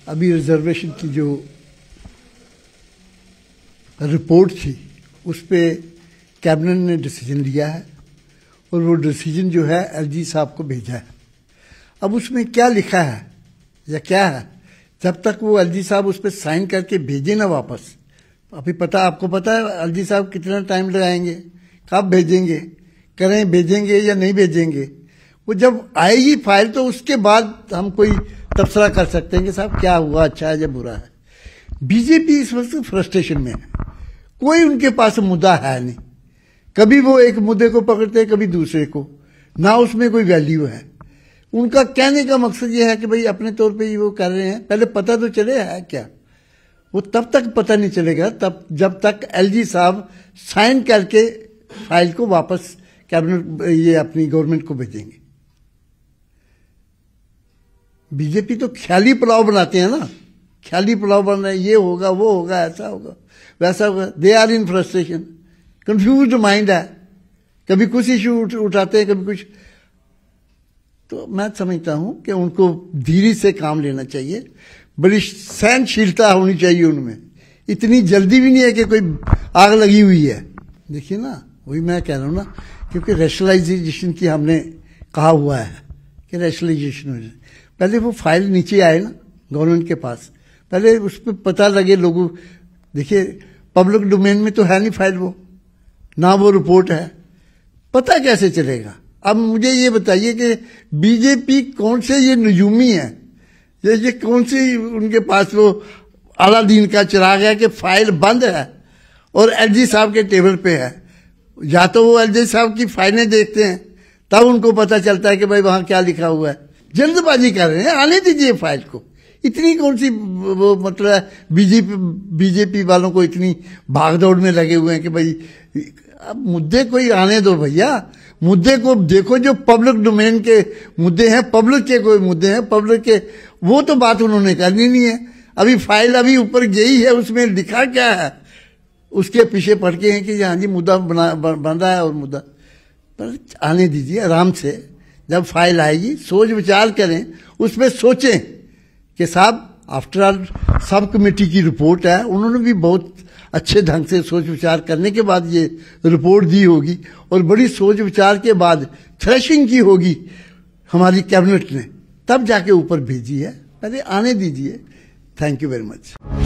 अभी रिजर्वेशन की जो रिपोर्ट थी उस पे कैबिनेट ने डिसीजन लिया है और वो डिसीजन जो है एलजी साहब को भेजा है। अब उसमें क्या लिखा है या क्या है, जब तक वो एलजी साहब उस पर साइन करके भेजे ना वापस, अभी आपको पता है एलजी साहब कितना टाइम लगाएंगे, कब भेजेंगे, करें भेजेंगे या नहीं भेजेंगे। वो जब आएगी फाइल तो उसके बाद हम कोई तबसरा कर सकते हैं कि साहब क्या हुआ, अच्छा है या बुरा है। बीजेपी इस वक्त फ्रस्ट्रेशन में है, कोई उनके पास मुद्दा है नहीं। कभी वो एक मुद्दे को पकड़ते हैं, कभी दूसरे को, ना उसमें कोई वैल्यू है। उनका कहने का मकसद ये है कि भाई अपने तौर पे ही वो कर रहे हैं, पहले पता तो चले है क्या। वो तब तक पता नहीं चलेगा तब जब तक एलजी साहब साइन करके फाइल को वापस कैबिनेट ये अपनी गवर्नमेंट को भेजेंगे। बीजेपी तो ख्याली पुलाव बनाते हैं ना, ख्याली पुलाव बन रहे, ये होगा वो होगा ऐसा होगा वैसा होगा। They are in frustration, confused mind है, कभी कुछ इशू उठाते हैं कभी कुछ। तो मैं समझता हूं कि उनको धीरे से काम लेना चाहिए, बड़ी सहनशीलता होनी चाहिए उनमें। इतनी जल्दी भी नहीं है कि कोई आग लगी हुई है। देखिए ना, वही मैं कह रहा हूं ना, क्योंकि रैशनलाइजेशन की हमने कहा हुआ है कि रैशनलाइजेशन हो जाए। पहले वो फाइल नीचे आए ना गवर्नमेंट के पास, पहले उस पर पता लगे लोगों। देखिए पब्लिक डोमेन में तो है नहीं फाइल, वो ना वो रिपोर्ट है, पता कैसे चलेगा। अब मुझे ये बताइए कि बीजेपी कौन से ये नजूमी है, ये कौन सी उनके पास वो अलादीन का चिराग है कि फाइल बंद है और एलजी साहब के टेबल पे है। या तो वो एलजी साहब की फाइलें देखते हैं तब उनको पता चलता है कि भाई वहां क्या लिखा हुआ है। जल्दबाजी कर रहे हैं, आने दीजिए फाइल को। इतनी कौन सी वो मतलब बीजेपी वालों को इतनी भागदौड़ में लगे हुए हैं कि भाई अब मुद्दे कोई आने दो भैया। मुद्दे को देखो, जो पब्लिक डोमेन के मुद्दे हैं, पब्लिक के कोई मुद्दे हैं पब्लिक के, वो तो बात उन्होंने करनी नहीं है। अभी फाइल अभी ऊपर गई है, उसमें लिखा क्या है, उसके पीछे पड़ के हैं कि हाँ जी मुद्दा बन रहा है और मुद्दा पर आने दीजिए आराम से। जब फाइल आएगी सोच विचार करें, उसमें सोचें कि साहब आफ्टर ऑल सब कमेटी की रिपोर्ट है, उन्होंने भी बहुत अच्छे ढंग से सोच विचार करने के बाद ये रिपोर्ट दी होगी और बड़ी सोच विचार के बाद थ्रेशिंग की होगी हमारी कैबिनेट ने, तब जाके ऊपर भेजी है। पहले आने दीजिए। Thank you very much.